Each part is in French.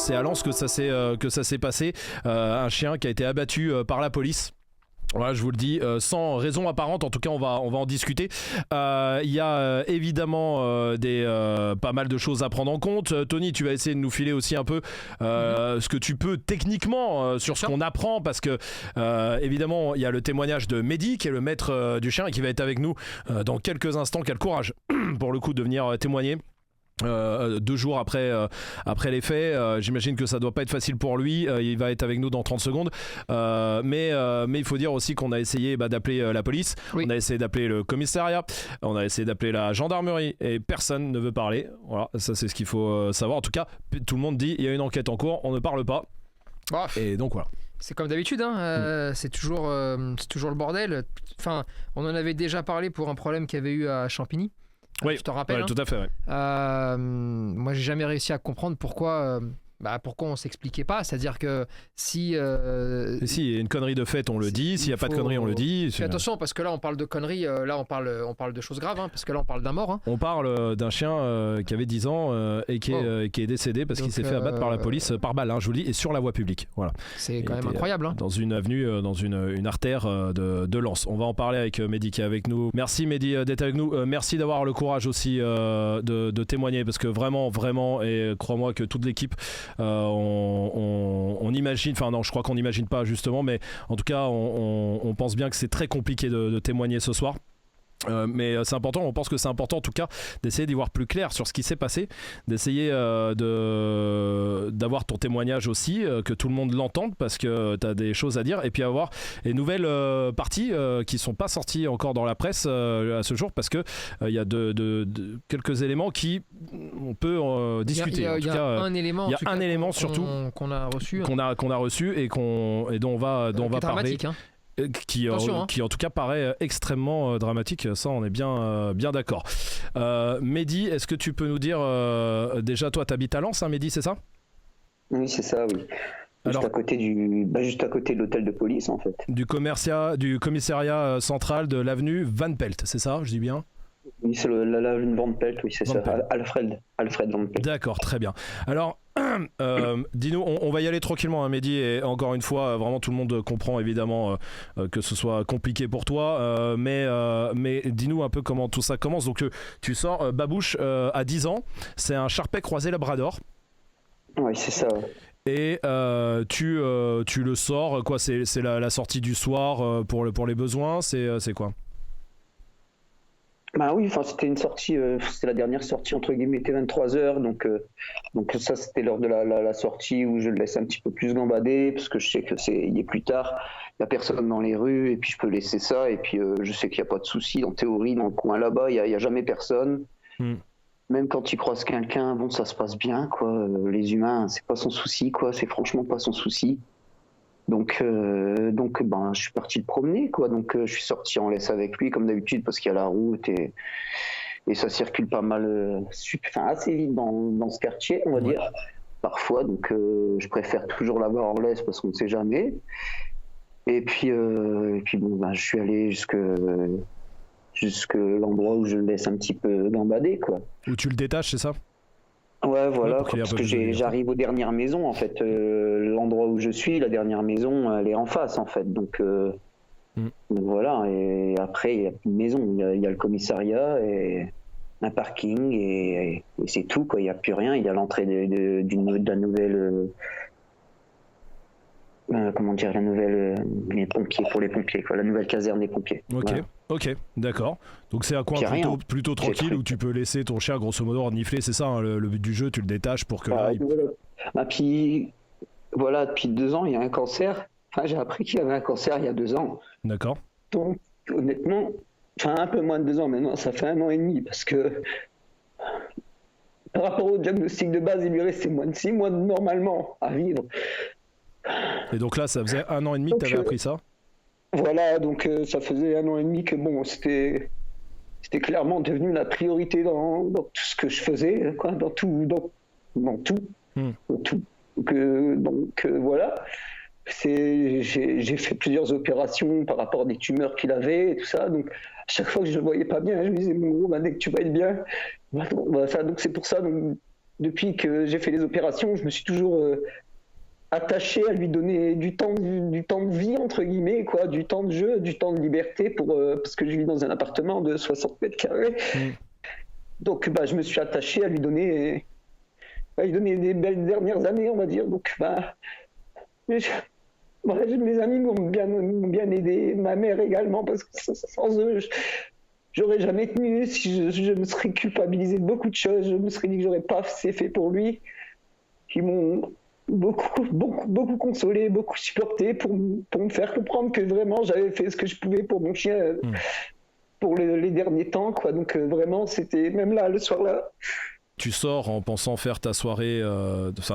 C'est à Lens que ça s'est passé. Un chien qui a été abattu par la police. Voilà, je vous le dis, sans raison apparente. En tout cas, on va en discuter. Il y a évidemment pas mal de choses à prendre en compte. Tony, tu vas essayer de nous filer aussi un peu ce que tu peux techniquement sur ce qu'on apprend, parce que évidemment, il y a le témoignage de Mehdi, qui est le maître du chien et qui va être avec nous dans quelques instants. Quel courage pour le coup de venir témoigner. 2 jours après les faits, j'imagine que ça doit pas être facile pour lui. Il va être avec nous dans 30 secondes, mais il faut dire aussi qu'on a essayé d'appeler la police, oui. On a essayé d'appeler le commissariat, on a essayé d'appeler la gendarmerie et personne ne veut parler. Voilà, ça c'est ce qu'il faut savoir. En tout cas, tout le monde dit il y a une enquête en cours, on ne parle pas. Et donc voilà. C'est comme d'habitude, c'est toujours le bordel. Enfin, on en avait déjà parlé pour un problème qu'il y avait eu à Champigny. Oui, tu t'en rappelles, tout à fait. Ouais. Moi, j'ai jamais réussi à comprendre pourquoi on s'expliquait pas. C'est-à-dire que si il y a une connerie de fait, on le dit. S'il n'y a pas de connerie, on le dit. Fais attention, parce que là, on parle de conneries. Là, on parle de choses graves, parce que là, on parle d'un mort. On parle d'un chien qui avait 10 ans et qui est décédé parce qu'il s'est fait abattre par la police par balle, je vous le dis, et sur la voie publique. Voilà. C'est quand même incroyable. Dans une avenue, dans une artère de Lens. On va en parler avec Mehdi qui est avec nous. Merci Mehdi d'être avec nous. Merci d'avoir le courage aussi de témoigner, parce que vraiment, et crois-moi que toute l'équipe, on imagine, enfin non, je crois qu'on n'imagine pas justement, mais en tout cas on pense bien que c'est très compliqué de témoigner ce soir. Mais c'est important, on pense que c'est important en tout cas d'essayer d'y voir plus clair sur ce qui s'est passé, d'essayer d'avoir ton témoignage aussi, que tout le monde l'entende, parce que tu as des choses à dire, et puis avoir les nouvelles parties qui sont pas sorties encore dans la presse à ce jour, parce que il y a quelques éléments qui on peut discuter. Il y a un élément surtout qu'on a reçu, et dont on va parler. Qui en tout cas paraît extrêmement dramatique, ça on est bien d'accord. Mehdi, est-ce que tu peux nous dire, déjà toi t'habites à Lens, Mehdi, c'est ça ? Oui, c'est ça, oui. Juste à côté de l'hôtel de police en fait. Du commissariat central de l'avenue Van Pelt, c'est ça, je dis bien ? Oui, c'est l'avenue Van Pelt, oui, c'est ça, Alfred Van Pelt. D'accord, très bien. Alors, dis-nous, on va y aller tranquillement, Mehdi, et encore une fois, vraiment tout le monde comprend évidemment que ce soit compliqué pour toi, mais dis-nous un peu comment tout ça commence. Donc tu sors, Babouche à 10 ans, c'est un Sharpei croisé labrador. Oui, c'est ça. Et tu le sors, quoi, c'est la sortie du soir pour les besoins, c'est quoi ? Bah oui, enfin c'était une sortie, c'était la dernière sortie entre guillemets, était 23h, donc ça c'était lors de la sortie où je le laisse un petit peu plus gambader, parce que je sais que il est plus tard, il n'y a personne dans les rues, et puis je peux laisser ça, et puis je sais qu'il n'y a pas de souci, en théorie dans le coin là-bas, il y a jamais personne. Même quand il croise quelqu'un, bon ça se passe bien, quoi. Les humains, c'est pas son souci, quoi, c'est franchement pas son souci. Donc je suis parti le promener, quoi. Donc je suis sorti en laisse avec lui comme d'habitude, parce qu'il y a la route et ça circule pas mal, assez vite dans ce quartier, on va dire, parfois. Donc je préfère toujours l'avoir en laisse parce qu'on ne sait jamais. Et puis je suis allé jusque l'endroit où je le laisse un petit peu gambader, quoi. Où tu le détaches, c'est ça ? Ouais, voilà, parce que j'arrive aux dernières maisons, en fait. L'endroit où je suis, la dernière maison, elle est en face, en fait. Donc voilà, et après, il n'y a plus de maison. Il y a le commissariat et un parking, et c'est tout, quoi. Il n'y a plus rien. Il y a l'entrée de la nouvelle... les pompiers, pour les pompiers, quoi, la nouvelle caserne des pompiers. Ok, d'accord. Donc c'est un coin plutôt tranquille où tu peux laisser ton chien grosso modo renifler, c'est ça, le but du jeu, tu le détaches pour que... Puis voilà, depuis 2 ans, il y a un cancer. Enfin, j'ai appris qu'il y avait un cancer il y a 2 ans. D'accord. Donc honnêtement, un peu moins de 2 ans maintenant, ça fait 1 an et demi, parce que par rapport au diagnostic de base, il lui restait moins de 6 mois normalement à vivre. Et donc là, ça faisait 1 an et demi que tu avais appris ça ? Voilà, donc ça faisait 1 an et demi que c'était clairement devenu la priorité dans tout ce que je faisais, quoi, dans tout. Donc voilà. J'ai fait plusieurs opérations par rapport à des tumeurs qu'il avait et tout ça. Donc à chaque fois que je le voyais pas bien, je me disais, mon gros, dès que tu vas être bien, donc c'est pour ça. Donc depuis que j'ai fait les opérations, je me suis toujours attaché à lui donner du temps de vie, entre guillemets, quoi, du temps de jeu, du temps de liberté, parce que je vis dans un appartement de 60 mètres carrés. Donc je me suis attaché à lui donner des belles dernières années, on va dire. Donc mes amis m'ont bien aidé, ma mère également, parce que sans eux, j'aurais jamais tenu. Si je me serais culpabilisé de beaucoup de choses, je me serais dit que j'aurais pas assez fait pour lui, qui m'ont beaucoup consolé, beaucoup supporté pour me faire comprendre que vraiment j'avais fait ce que je pouvais pour mon chien pour les derniers temps, quoi. Donc vraiment, c'était même là, le soir là. Tu sors en pensant faire ta soirée,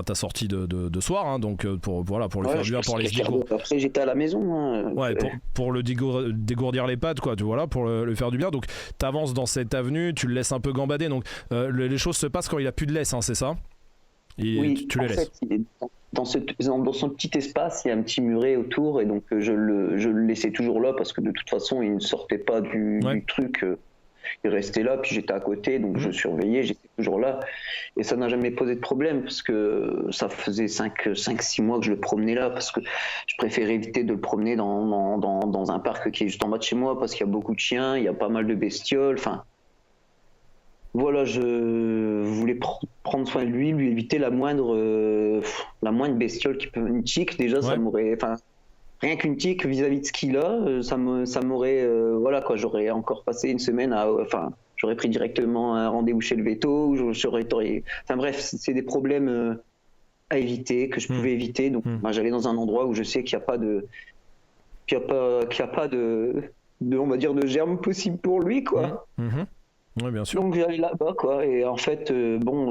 ta sortie de soir, hein, donc pour le faire du bien, pour aller se dégourdir. Après, j'étais à la maison. Hein, ouais, pour le dégourdir les pattes, quoi. Voilà, pour le faire du bien. Donc, t'avances dans cette avenue, tu le laisses un peu gambader. Donc, les choses se passent quand il a plus de laisse, hein, c'est ça? Oui, tu les laisses. Dans son petit espace, il y a un petit muret autour, et donc je le laissais toujours là parce que de toute façon, il ne sortait pas du truc. Il restait là, puis j'étais à côté, donc je surveillais, j'étais toujours là. Et ça n'a jamais posé de problème, parce que ça faisait 5-6 mois que je le promenais là, parce que je préférais éviter de le promener dans un parc qui est juste en bas de chez moi, parce qu'il y a beaucoup de chiens, il y a pas mal de bestioles, enfin... Voilà, je voulais prendre soin de lui éviter la moindre bestiole qui peut... Une tique, déjà, ça m'aurait... Enfin, rien qu'une tique vis-à-vis de ce qu'il a, ça m'aurait... voilà, quoi, j'aurais encore passé une semaine à... Enfin, j'aurais pris directement un rendez-vous chez le veto, enfin bref, c'est des problèmes à éviter, que je pouvais éviter. Donc, j'allais dans un endroit où je sais qu'il n'y a pas de... qu'il n'y a pas de, on va dire, de germes possibles pour lui, quoi. Oui, bien sûr. Donc j'allais là-bas, quoi, et en fait,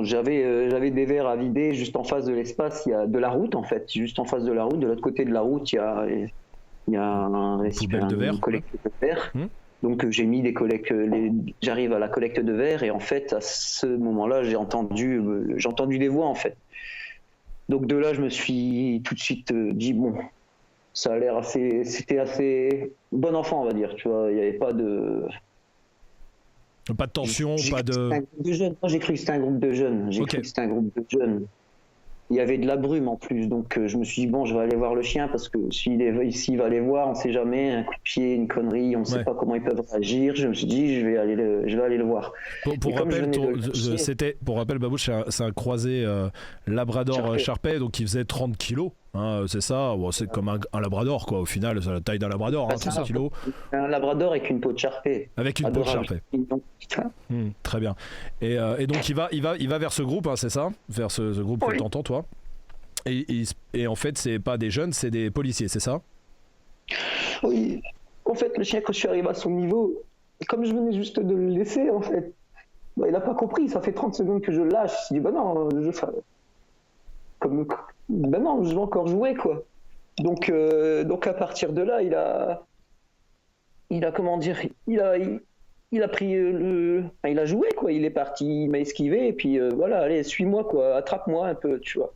j'avais des verres à vider juste en face de l'espace, il y a de la route, en fait, juste en face de la route, de l'autre côté de la route, il y a un récipient de verre, collecte de verre. Donc j'ai mis j'arrive à la collecte de verre, et en fait, à ce moment-là, j'ai entendu des voix, en fait. Donc de là, je me suis tout de suite dit, bon, ça a l'air c'était assez bon enfant, on va dire, tu vois, il n'y avait pas de... Pas de tension, pas de... J'ai cru que c'était un groupe de jeunes. Il y avait de la brume en plus, donc je me suis dit, bon, je vais aller voir le chien, parce que s'il va aller voir, on ne sait jamais, un coup de pied, une connerie, on ne sait pas comment ils peuvent réagir. Je me suis dit, je vais aller le voir. Pour rappel, Babouche, c'est un croisé Labrador Sharpei, donc il faisait 30 kilos. Hein, c'est ça, c'est comme un labrador, quoi. Au final, c'est la taille d'un labrador, 30 kilos. Un labrador avec une peau de Sharpei. Avec une peau de Sharpei. Très bien. Et donc il va vers ce groupe, hein, c'est ça, vers ce groupe que t'entends, toi. Et en fait, c'est pas des jeunes, c'est des policiers, c'est ça? Oui. En fait, le chien, quand je suis arrivé à son niveau, comme je venais juste de le laisser, en fait, il n'a pas compris. Ça fait 30 secondes que je le lâche. Il s'est dit, non, non, je vais encore jouer, quoi. Donc à partir de là, il a comment dire, il a pris il a joué, quoi. Il est parti, il m'a esquivé, et puis voilà, allez, suis-moi, quoi, attrape-moi un peu, tu vois,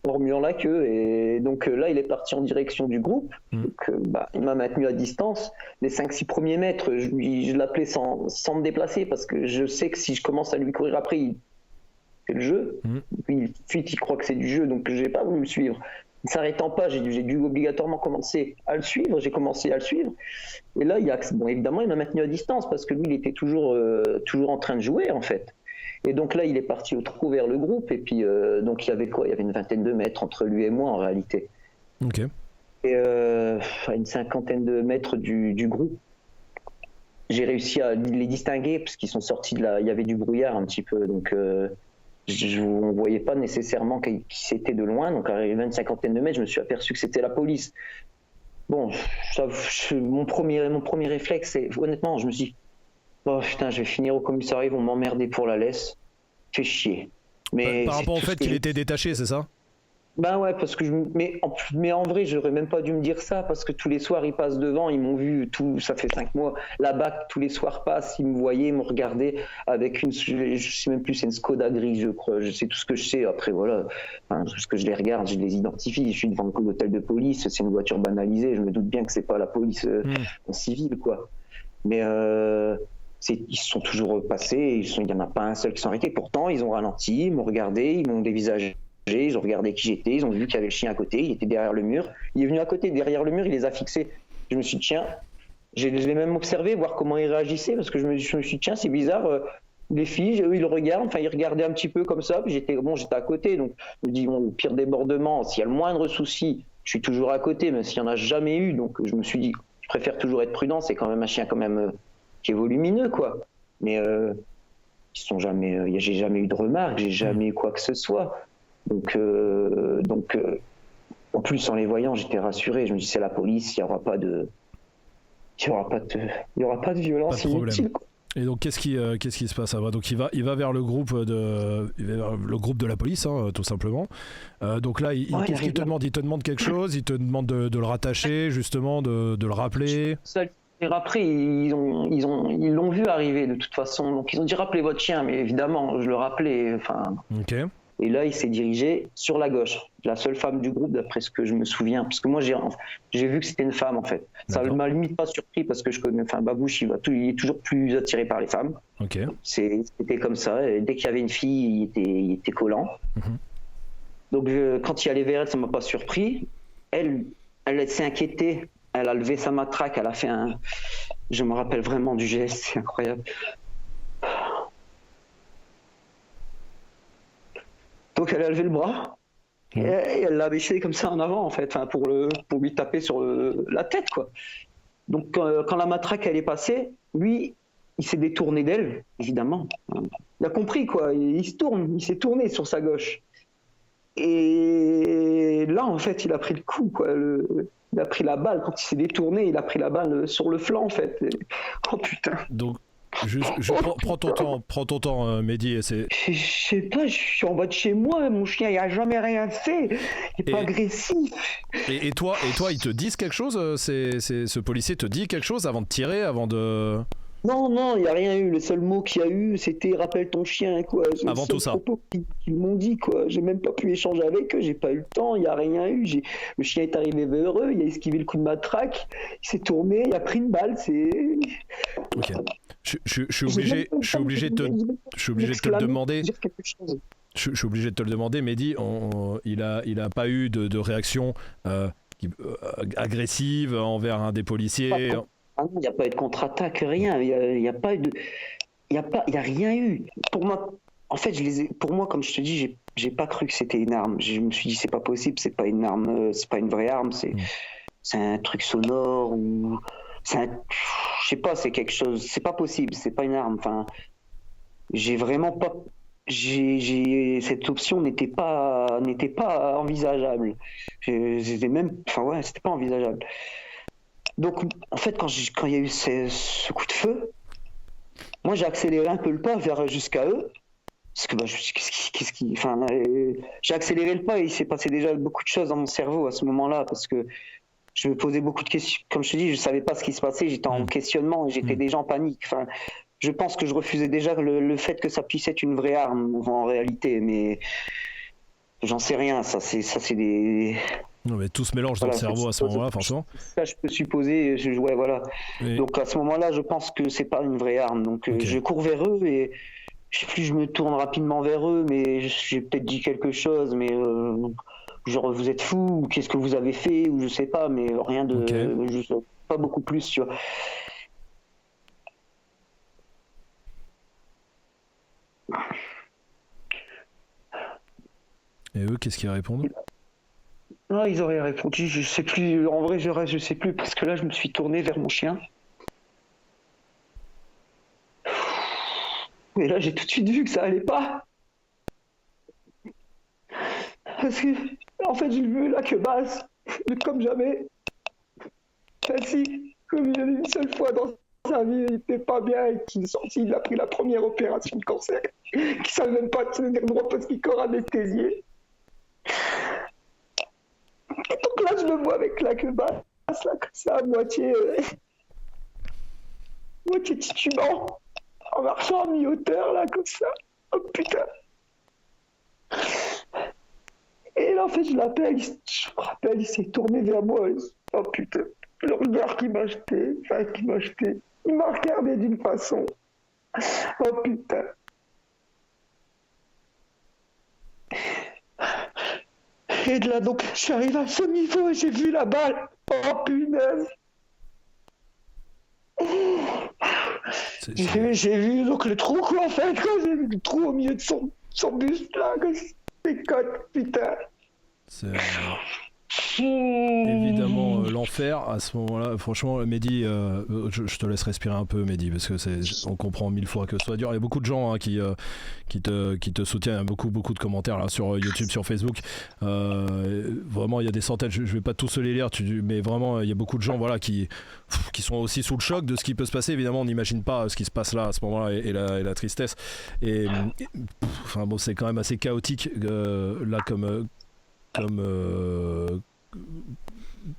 en remuant la queue. Et donc là, il est parti en direction du groupe. Donc il m'a maintenu à distance. Les 5-6 premiers mètres, je l'appelais sans me déplacer, parce que je sais que si je commence à lui courir après, c'est le jeu. Puis il croit que c'est du jeu, donc j'ai pas voulu le suivre. Ne s'arrêtant pas, j'ai dû obligatoirement commencer à le suivre. J'ai commencé à le suivre. Et là, évidemment, il m'a maintenu à distance, parce que lui, il était toujours en train de jouer, en fait. Et donc là, il est parti au trou vers le groupe. Et puis, donc il y avait quoi? Il y avait une vingtaine de mètres entre lui et moi, en réalité. Ok. Et à une 50aine de mètres du groupe, j'ai réussi à les distinguer, parce qu'ils sont sortis de là. Il y avait du brouillard un petit peu, donc... on ne voyait pas nécessairement qui c'était de loin, donc à une cinquantaine de mètres, je me suis aperçu que c'était la police. Bon, mon premier réflexe, c'est, honnêtement, je me suis dit, oh putain, je vais finir au commissariat, ils vont m'emmerder pour la laisse, fait chier. Mais par rapport au fait qu'il était détaché, c'est ça? Ben ouais, parce que mais en vrai, j'aurais même pas dû me dire ça, parce que tous les soirs ils passent devant, ils m'ont vu, ça fait 5 mois, la BAC tous les soirs passe, ils me voyaient, ils me regardaient avec je sais même plus, c'est une Skoda grise, je crois, je sais tout ce que je sais. Après voilà, parce que je les regarde, je les identifie, je suis devant l'hôtel de police, c'est une voiture banalisée, je me doute bien que c'est pas la police en civil, quoi. Mais Ils se sont toujours passés, il n'y en a pas un seul qui s'est arrêté. Pourtant, ils ont ralenti, ils m'ont regardé, ils m'ont dévisagé, ils ont regardé qui j'étais, ils ont vu qu'il y avait le chien à côté, il était derrière le mur. Il est venu à côté, derrière le mur, il les a fixés. Je me suis dit, tiens, je l'ai même observé, voir comment ils réagissaient, parce que je me suis dit, tiens, c'est bizarre, les filles, eux, ils le regardent, enfin, ils regardaient un petit peu comme ça, puis j'étais à côté, donc je me dis, bon, au pire débordement, s'il y a le moindre souci, je suis toujours à côté, même s'il n'y en a jamais eu, donc je me suis dit, je préfère toujours être prudent, c'est quand même un chien quand même qui est volumineux, quoi. Mais ils sont jamais, j'ai jamais eu de remarques, j'ai jamais eu quoi que ce soit. Donc, en plus, en les voyant, j'étais rassuré. Je me dis, c'est la police, il n'y aura pas de violence inutile, quoi. Et donc qu'est-ce qui se passe après? Donc il va vers le groupe de la police, hein, tout simplement. Donc là, qu'est-ce qu'il te demande? Il te demande quelque chose? Il te demande de le rattacher, justement, de le rappeler? Et après, ils l'ont vu arriver de toute façon. Donc ils ont dit, rappelez votre chien, mais évidemment, je le rappelais. Enfin. Ok. Et là, il s'est dirigé sur la gauche. La seule femme du groupe, d'après ce que je me souviens. Parce que moi, j'ai vu que c'était une femme, en fait. Ça ne m'a limite pas surpris parce que je connais. Enfin, Babouche, il est toujours plus attiré par les femmes. Ok. C'était comme ça. Et dès qu'il y avait une fille, il était collant. Mm-hmm. Donc, quand il allait vers elle, ça ne m'a pas surpris. Elle s'est inquiétée. Elle a levé sa matraque. Elle a fait un. Je me rappelle vraiment du geste. C'est incroyable. Donc elle a levé le bras et elle l'a baissé comme ça en avant, en fait, pour lui taper sur la tête, quoi. Donc quand la matraque elle est passée, lui il s'est détourné d'elle, évidemment. Il a compris, quoi. Il s'est tourné sur sa gauche. Et là, en fait, il a pris le coup, quoi. Il a pris la balle quand il s'est détourné, il a pris la balle sur le flanc, en fait. Oh putain. Donc prends ton temps, Mehdi. Je sais pas, je suis en bas de chez moi, mon chien il a jamais rien fait, il est pas agressif. Et toi, ils te disent quelque chose? Ce policier te dit quelque chose avant de tirer, avant de... Non, il n'y a rien eu. Le seul mot qu'il y a eu, c'était rappelle ton chien, quoi. Avant tout ça. Qu'ils m'ont dit, quoi. J'ai même pas pu échanger avec eux, j'ai pas eu le temps, il n'y a rien eu. Le chien est arrivé vers eux, il a esquivé le coup de matraque, il s'est tourné, il a pris une balle, c'est. Ok. Je suis obligé de te le demander. Je suis obligé de te le demander, Mehdi. Il a pas eu de réaction agressive envers un des policiers. Il n'y a pas eu de contre-attaque, rien. Il n'y a rien eu. Pour moi, en fait, pour moi, comme je te dis, j'ai pas cru que c'était une arme. Je me suis dit, c'est pas possible, c'est pas une arme, c'est pas une vraie arme, c'est un truc sonore ou je sais pas, c'est quelque chose. C'est pas possible, c'est pas une arme. Enfin, j'ai vraiment pas. Cette option n'était pas envisageable. C'était pas envisageable. Donc, en fait, quand il y a eu ce coup de feu, moi, j'ai accéléré un peu le pas jusqu'à eux. Parce que j'ai accéléré le pas et il s'est passé déjà beaucoup de choses dans mon cerveau à ce moment-là. Parce que je me posais beaucoup de questions. Comme je te dis, je ne savais pas ce qui se passait. J'étais en questionnement et j'étais déjà en panique. Enfin, je pense que je refusais déjà le fait que ça puisse être une vraie arme en réalité. Mais j'en sais rien. Ça, c'est des... Non, mais tout se mélange dans le cerveau à ce moment-là, forcément. Ça, je peux supposer. Ouais, voilà. Donc à ce moment-là, je pense que c'est pas une vraie arme. Donc je cours vers eux et je sais plus, je me tourne rapidement vers eux, mais j'ai peut-être dit quelque chose, mais genre vous êtes fous, ou qu'est-ce que vous avez fait, ou je sais pas, mais rien de, pas beaucoup plus, tu vois. Et eux, qu'est-ce qu'ils répondent? Non, ils auraient répondu, je sais plus, en vrai je sais plus, parce que là je me suis tourné vers mon chien. Mais là j'ai tout de suite vu que ça allait pas. Parce que, en fait, j'ai vu la queue basse, comme jamais. Ainsi, comme il y a une seule fois dans sa vie, il était pas bien et qu'il est sorti, il a pris la première opération de cancer, qu'il savait même pas tenir droit parce qu'il corps anesthésié. Et donc là, je le vois avec la queue basse, là, comme ça, moitié titubant, en marchant à mi-hauteur, là, comme ça. Oh putain. Et là, en fait, je l'appelle, je me rappelle, il s'est tourné vers moi. Oh putain, le regard qu'il m'a jeté, il m'a regardé d'une façon. Oh putain. Et de là, donc, je suis arrivé à ce niveau et j'ai vu la balle. Oh punaise. J'ai vu donc le trou, quoi, en fait, quoi. J'ai vu le trou au milieu de son buste, là, que c'est cote, putain. C'est évidemment l'enfer à ce moment-là. Franchement, Mehdi, je te laisse respirer un peu, Mehdi, parce que on comprend 1000 fois que ce soit dur. Il y a beaucoup de gens qui te soutiennent. Il y a beaucoup de commentaires là sur YouTube, sur Facebook. Vraiment, il y a des centaines. Je vais pas tous les lire, mais vraiment, il y a beaucoup de gens, voilà, qui sont aussi sous le choc de ce qui peut se passer. Évidemment, on n'imagine pas ce qui se passe là à ce moment-là et la tristesse. Enfin bon, c'est quand même assez chaotique là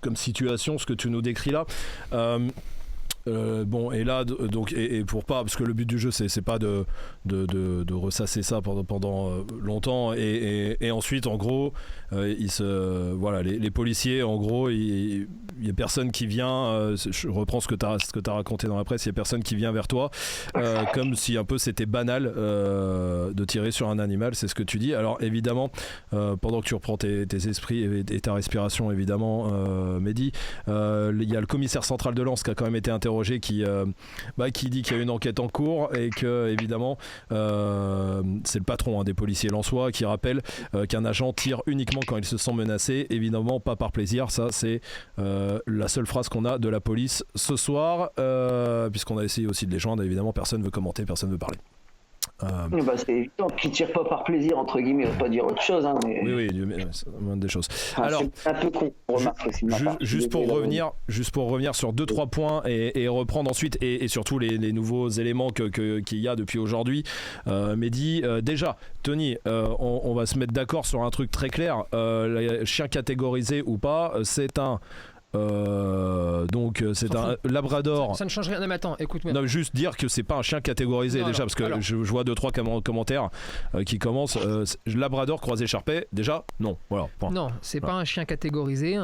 comme situation, ce que tu nous décris là. Bon, et là, donc, et pour pas, parce que le but du jeu, c'est pas de ressasser ça pendant longtemps, et ensuite, en gros, voilà, les policiers, en gros, il y a personne qui vient. Je reprends ce que t'as raconté dans la presse. Il y a personne qui vient vers toi, comme si un peu c'était banal de tirer sur un animal. C'est ce que tu dis. Alors évidemment, pendant que tu reprends tes esprits et ta respiration, évidemment, Mehdi, il y a le commissaire central de Lens qui a quand même été interrogé, qui dit qu'il y a une enquête en cours et que évidemment c'est le patron des policiers lensois qui rappelle qu'un agent tire uniquement quand il se sent menacé, évidemment pas par plaisir. Ça c'est la seule phrase qu'on a de la police ce soir, puisqu'on a essayé aussi de les joindre. Évidemment personne veut commenter, personne veut parler. C'est évident qu'ils tirent pas par plaisir, entre guillemets, on va pas dire autre chose, hein, mais... Oui, c'est une des choses. Alors, c'est un peu con, remarque aussi. Juste pour revenir sur 2-3 points et reprendre ensuite, et surtout les nouveaux éléments qu'il y a depuis aujourd'hui, Mehdi, déjà, Tony, on va se mettre d'accord sur un truc très clair. Le chien catégorisé ou pas, c'est un... donc c'est un labrador. Ça ne change rien. Non mais attends, écoute-moi. Non, juste dire que c'est pas un chien catégorisé déjà, parce que alors, je vois 2-3 commentaires qui commencent. Labrador croisé Sharpei, déjà non. Voilà. Point. Non, c'est pas un chien catégorisé.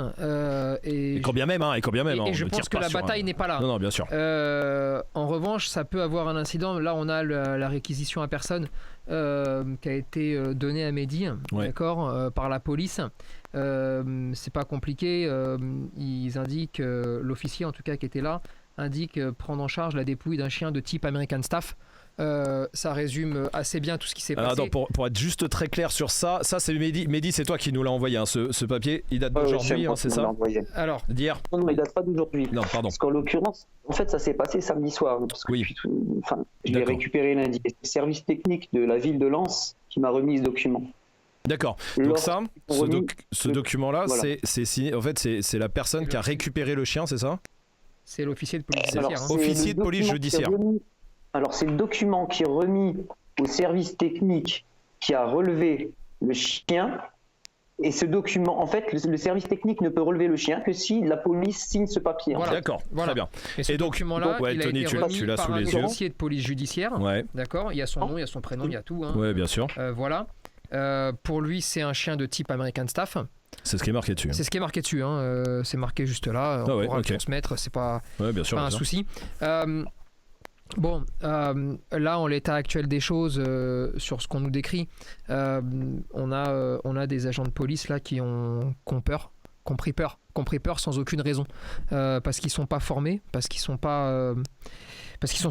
Et quand bien même, et je pense que la bataille n'est pas là. Non, bien sûr. En revanche, ça peut avoir un incident. Là, on a la réquisition à personne qui a été donnée à Mehdi, d'accord, par la police. C'est pas compliqué. Ils indiquent, l'officier en tout cas qui était là, indique prendre en charge la dépouille d'un chien de type American Staff. Ça résume assez bien tout ce qui s'est passé. Attends, pour être juste très clair sur ça c'est Mehdi, c'est toi qui nous l'a envoyé, hein, ce papier. Il date d'aujourd'hui, c'est ça? Alors, d'hier? Non, il date pas d'aujourd'hui. Non, pardon. Parce qu'en l'occurrence, en fait, ça s'est passé samedi soir. Parce que je l'ai récupéré lundi. C'est le service technique de la ville de Lens qui m'a remis ce document. D'accord. Donc ce document-là, voilà. C'est signé. En fait, c'est la personne qui a récupéré le chien, c'est ça? C'est l'officier de police judiciaire. Officier de police judiciaire. Alors, c'est le document qui est remis au service technique qui a relevé le chien. Et ce document, en fait, le service technique ne peut relever le chien que si la police signe ce papier. Voilà. D'accord, très bien. Et ce document-là, il a été remis par un officier de police judiciaire. Ouais. D'accord. Il y a son nom, il y a son prénom, il y a tout. Hein. Ouais, bien sûr. Voilà. Pour lui, c'est un chien de type American Staff. C'est ce qui est marqué dessus. C'est ce qui est marqué dessus. C'est marqué juste là. On pourra le transmettre. C'est pas un souci. Bon, là, en l'état actuel des choses, sur ce qu'on nous décrit, on a des agents de police là qui ont pris peur sans aucune raison, parce qu'ils sont pas formés, parce qu'ils sont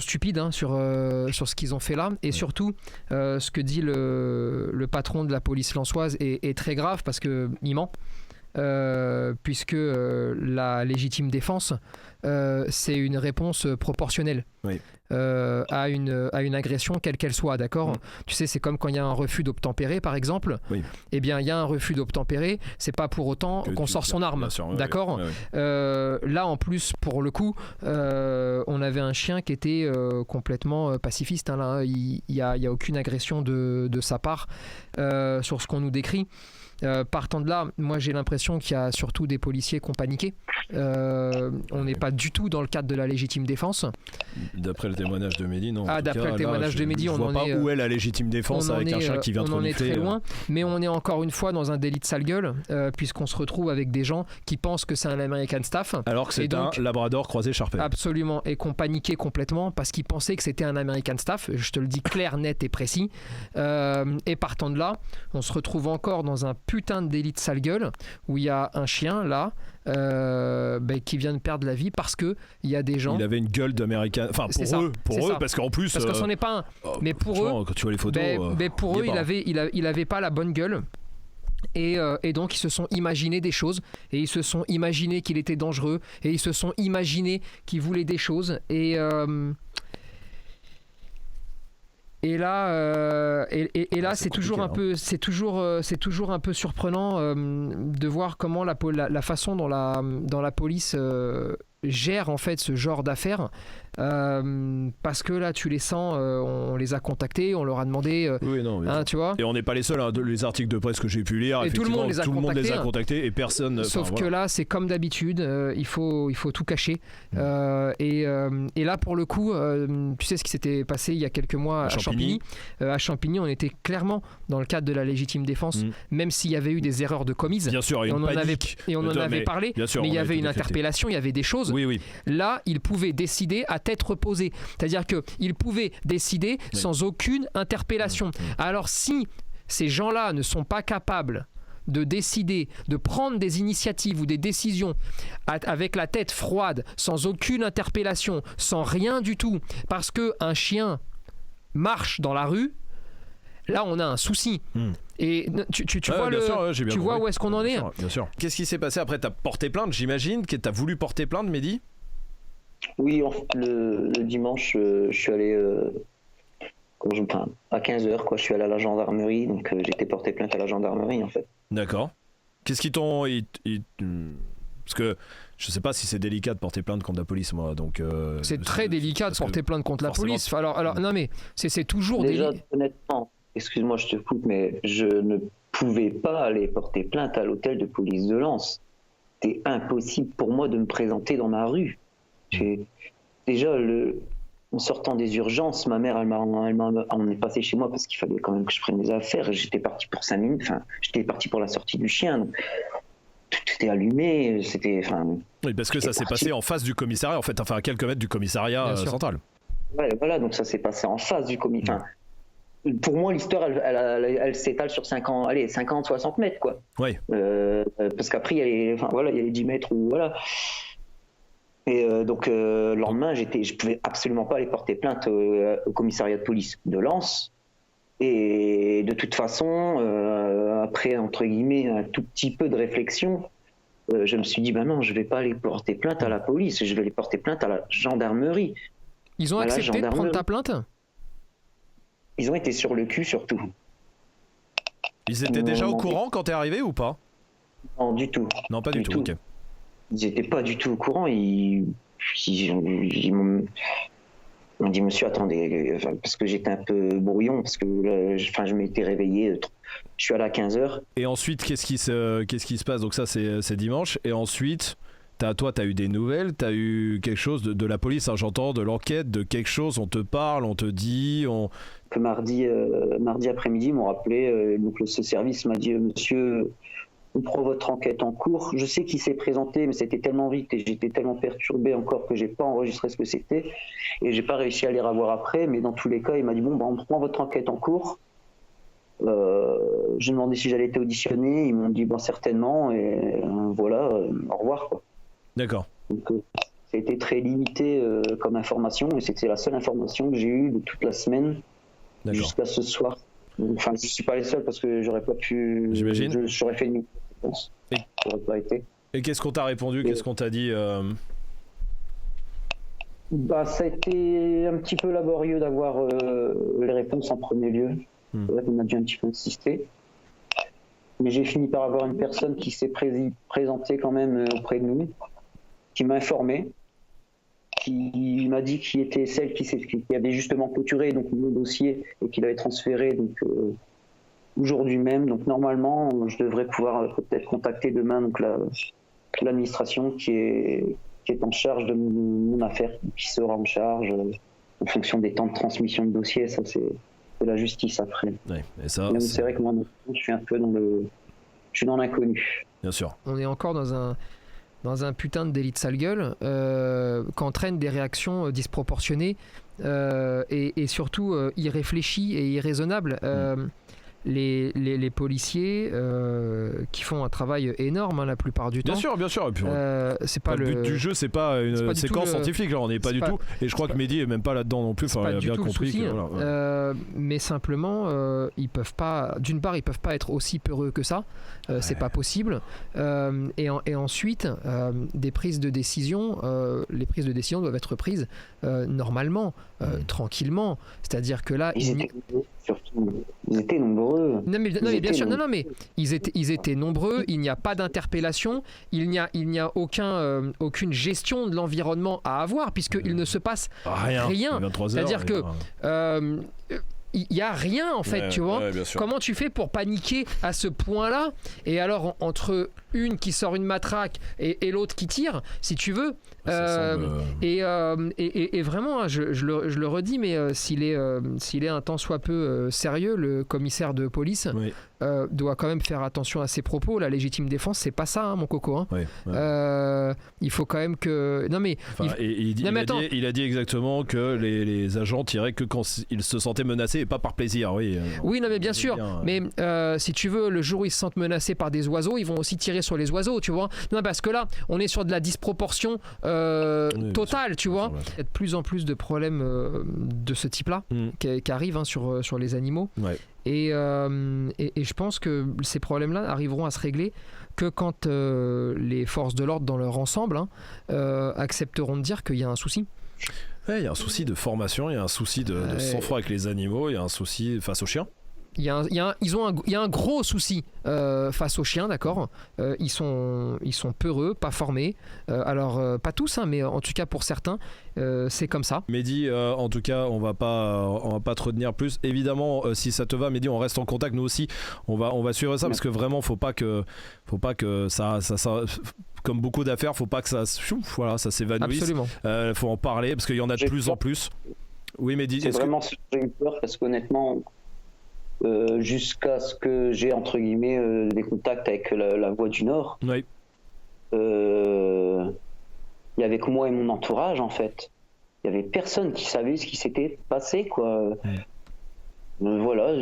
stupides sur ce qu'ils ont fait là, et surtout ce que dit le patron de la police lensoise est très grave parce que il ment. Puisque la légitime défense, c'est une réponse proportionnelle à une agression quelle qu'elle soit, d'accord. Tu sais, c'est comme quand il y a un refus d'obtempérer par exemple. Eh bien il y a un refus d'obtempérer, c'est pas pour autant qu'on sort son arme, d'accord. Là en plus pour le coup, on avait un chien qui était complètement pacifiste, hein, là. Il y a aucune agression de sa part sur ce qu'on nous décrit. Partant de là, moi j'ai l'impression qu'il y a surtout des policiers qui ont paniqué. On n'est pas du tout dans le cadre de la légitime défense. D'après le témoignage de Mehdi, non. D'après le témoignage de Mehdi, on ne voit pas où est la légitime défense avec un chien qui vient te renifler. On en est très loin, mais on est encore une fois dans un délit de sale gueule, puisqu'on se retrouve avec des gens qui pensent que c'est un American Staff. Alors que c'est un labrador croisé Sharpei. Absolument, et qu'on paniquait complètement parce qu'ils pensaient que c'était un American Staff. Je te le dis clair, net et précis. Et partant de là, on se retrouve encore dans un putain de délit de sale gueule où il y a un chien là qui vient de perdre la vie parce que il y a des gens. Il avait une gueule d'américain. Enfin pour eux, parce qu'en plus. Parce que c'en est pas un. Mais pour eux, quand tu vois les photos, pour eux, il avait pas la bonne gueule. Et donc ils se sont imaginés des choses et ils se sont imaginés qu'il était dangereux et ils se sont imaginés qu'il voulait des choses et là c'est toujours un peu surprenant de voir comment la façon dont la police gère en fait ce genre d'affaires. Parce que là tu les sens, on les a contactés, on leur a demandé tu vois, et on n'est pas les seuls, les articles de presse que j'ai pu lire, et tout le monde les a contactés et personne, sauf que là c'est comme d'habitude, il faut tout cacher. Et là pour le coup, tu sais ce qui s'était passé il y a quelques mois à Champigny, on était clairement dans le cadre de la légitime défense, même s'il y avait eu des erreurs de commises, bien sûr, on en avait parlé, mais il y avait une interpellation, il y avait des choses. Oui. Là il pouvait décider à tête reposée, c'est-à-dire qu'il pouvait décider sans aucune interpellation. Alors si ces gens-là ne sont pas capables de décider, de prendre des initiatives ou des décisions avec la tête froide, sans aucune interpellation, sans rien du tout, parce qu'un chien marche dans la rue, là on a un souci. Et tu vois où est-ce qu'on en est. Bien sûr. Qu'est-ce qui s'est passé après? T'as porté plainte, j'imagine que t'as voulu porter plainte, Mehdi? Oui, le dimanche, je suis allé à 15h, je suis allé à la gendarmerie, donc j'ai été porté plainte à la gendarmerie en fait. D'accord. Qu'est-ce qu'ils t'ont... Parce que je sais pas si c'est délicat de porter plainte contre la police, moi, donc... c'est très délicat de porter plainte contre la police. Alors non mais c'est toujours déjà, délicat. Honnêtement, excuse-moi, je te coupe, mais je ne pouvais pas aller porter plainte à l'hôtel de police de Lens. C'était impossible pour moi de me présenter dans ma rue. Déjà, en sortant des urgences, ma mère, on est passé chez moi parce qu'il fallait quand même que je prenne des affaires. J'étais parti pour 5 minutes, j'étais parti pour la sortie du chien. Donc, tout était allumé, Oui, parce que ça s'est passé en face du commissariat, en fait, à quelques mètres du commissariat central. Ouais, voilà, donc ça s'est passé en face du commissariat. Pour moi, l'histoire, elle s'étale sur 50, 60 mètres, quoi. Oui. Parce qu'après, il y a les 10 mètres où, voilà. Et donc le lendemain, je pouvais absolument pas aller porter plainte au commissariat de police de Lens. Et de toute façon, après entre guillemets un tout petit peu de réflexion, je me suis dit non, je vais pas aller porter plainte à la police, je vais aller porter plainte à la gendarmerie. Ils ont accepté de prendre ta plainte? Ils ont été sur le cul surtout. Ils étaient déjà au courant quand t'es arrivé ou pas? Non, du tout. Non, pas du tout. Ok. Ils n'étaient pas du tout au courant. Ils m'ont dit, monsieur, attendez, parce que j'étais un peu brouillon, parce que je m'étais réveillé, je suis allé à 15h. Et ensuite, qu'est-ce qui se passe? Donc ça, c'est dimanche. Et ensuite, toi, t'as eu des nouvelles? T'as eu quelque chose de la police, j'entends, de l'enquête, de quelque chose? On te parle, on te dit... Que mardi après-midi, ils m'ont rappelé, donc ce service m'a dit, monsieur... On prend votre enquête en cours. Je sais qu'il s'est présenté, mais c'était tellement vite et j'étais tellement perturbé encore que j'ai pas enregistré ce que c'était et j'ai pas réussi à les revoir après. Mais dans tous les cas, il m'a dit on prend votre enquête en cours. J'ai demandé si j'allais être auditionné. Ils m'ont dit certainement et voilà, au revoir quoi. D'accord. Donc ça a été très limité comme information et c'était la seule information que j'ai eue de toute la semaine jusqu'à ce soir. Enfin, je suis pas les seuls parce que j'aurais pas pu. J'imagine. J'aurais fait une réponse. J'aurais pas été. Et qu'est-ce qu'on t'a répondu? Qu'est-ce qu'on t'a dit? Ça a été un petit peu laborieux d'avoir les réponses en premier lieu. On a dû un petit peu insister. Mais j'ai fini par avoir une personne qui s'est présentée quand même auprès de nous, qui m'a informé, qui m'a dit qu'il était celle qui avait justement clôturé donc mon dossier et qui l'avait transféré donc aujourd'hui même. Donc normalement, je devrais pouvoir peut-être contacter demain donc l'administration qui est qui est en charge de mon affaire, qui sera en charge en fonction des temps de transmission de dossier. Ça, c'est la justice après. Ouais, et ça, c'est vrai que moi, je suis un peu dans l'inconnu. Bien sûr. On est encore dans un putain de délit de sale gueule qu'entraîne des réactions disproportionnées et surtout irréfléchies et irraisonnables. Les policiers qui font un travail énorme la plupart du temps. Bien sûr. Et puis, c'est pas le but du jeu, c'est pas une séquence scientifique, là, on n'est pas du tout. Et je crois que Mehdi est même pas là-dedans non plus. Enfin, il a bien compris. Souci, mais simplement, ils peuvent pas. D'une part, ils peuvent pas être aussi peureux que ça. C'est pas possible. Et ensuite, des prises de décision. Les prises de décision doivent être prises normalement, tranquillement. C'est-à-dire que là, ils étaient nombreux. Non mais bien sûr, mais ils étaient nombreux. Il n'y a pas d'interpellation. Il n'y a aucune gestion de l'environnement à avoir puisqu'il ne se passe rien. C'est-à-dire que il n'y a rien en fait, tu vois. Comment tu fais pour paniquer à ce point-là? Et alors entre une qui sort une matraque et l'autre qui tire, si tu veux. Et vraiment, je le redis, mais s'il est un tant soit peu sérieux, le commissaire de police doit quand même faire attention à ses propos. La légitime défense, c'est pas ça, mon coco. Il faut quand même que. Non mais. Il a dit exactement que les agents tiraient que quand ils se sentaient menacés et pas par plaisir. Oui, non mais bien sûr. Mais si tu veux, le jour où ils se sentent menacés par des oiseaux, ils vont aussi tirer sur les oiseaux, tu vois. Non, parce que là, on est sur de la disproportion totale, tu vois. Il y a de plus en plus de problèmes de ce type-là qui arrivent sur les animaux. Et je pense que ces problèmes-là arriveront à se régler que quand les forces de l'ordre dans leur ensemble accepteront de dire qu'il y a un souci. Il y a un souci de formation, il y a un souci de sang-froid avec les animaux, il y a un souci face aux chiens. Il y a un gros souci face aux chiens, d'accord. Ils sont peureux, pas formés. Alors pas tous, mais en tout cas pour certains, c'est comme ça. Mehdi, en tout cas, on va pas te retenir plus. Évidemment, si ça te va, Mehdi, on reste en contact. Nous aussi, on va suivre ça parce que vraiment, faut pas que ça comme beaucoup d'affaires, faut pas que ça s'évanouisse. Absolument. Faut en parler parce qu'il y en a de plus en plus. Oui, Mehdi. C'est vraiment ce que j'ai eu peur parce qu'honnêtement. Jusqu'à ce que j'ai entre guillemets des contacts avec la Voix du Nord. Il y avait que moi et mon entourage en fait. Il y avait personne qui savait ce qui s'était passé quoi. Voilà,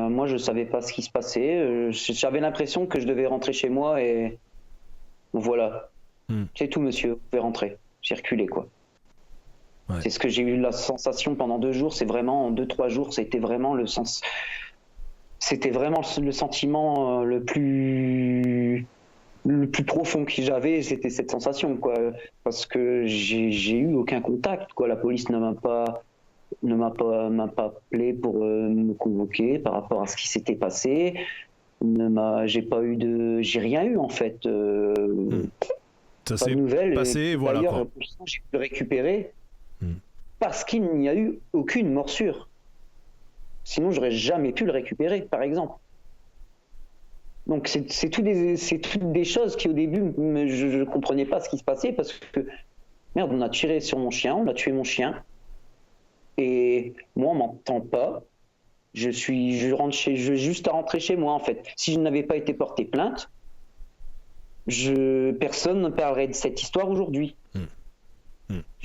moi je savais pas ce qui se passait. J'avais l'impression que je devais rentrer chez moi et voilà. C'est tout monsieur, vous pouvez rentrer. Circuler quoi. C'est ce que j'ai eu la sensation pendant 2 jours, c'est vraiment en 2-3 jours, c'était vraiment le sentiment le plus profond que j'avais, c'était cette sensation quoi, parce que j'ai eu aucun contact quoi, la police ne m'a pas appelé pour me convoquer par rapport à ce qui s'était passé, j'ai rien eu en fait. Ça s'est passé, voilà d'ailleurs, quoi. J'ai pu le récupérer. Parce qu'il n'y a eu aucune morsure. Sinon, j'aurais jamais pu le récupérer, par exemple. Donc, c'est toutes des choses qui, au début, je ne comprenais pas ce qui se passait parce que, merde, on a tiré sur mon chien, on a tué mon chien. Et moi, on m'entend pas. Je vais juste à rentrer chez moi, en fait. Si je n'avais pas été porté plainte, personne ne parlerait de cette histoire aujourd'hui.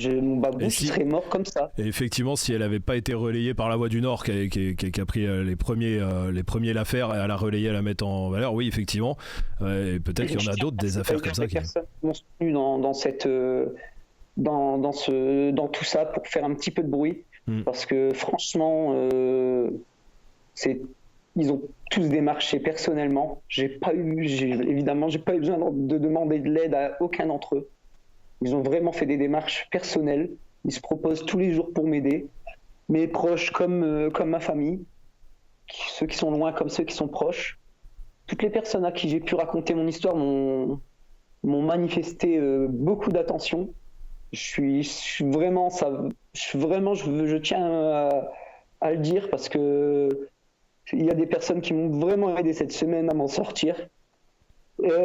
Mon babou serait mort comme ça. Et effectivement, si elle n'avait pas été relayée par la Voix du Nord, qui a pris les premiers l'affaire et à la relayer, à la mettre en valeur, oui, effectivement. Et peut-être qu'il y en a d'autres des affaires comme ça. Personne m'ont soutenu dans tout ça pour faire un petit peu de bruit, parce que franchement, ils ont tous démarché personnellement. Évidemment, j'ai pas eu besoin de demander de l'aide à aucun d'entre eux. Ils ont vraiment fait des démarches personnelles. Ils se proposent tous les jours pour m'aider. Mes proches comme ma famille. Ceux qui sont loin comme ceux qui sont proches. Toutes les personnes à qui j'ai pu raconter mon histoire m'ont manifesté beaucoup d'attention. Je tiens à le dire parce que il y a des personnes qui m'ont vraiment aidé cette semaine à m'en sortir.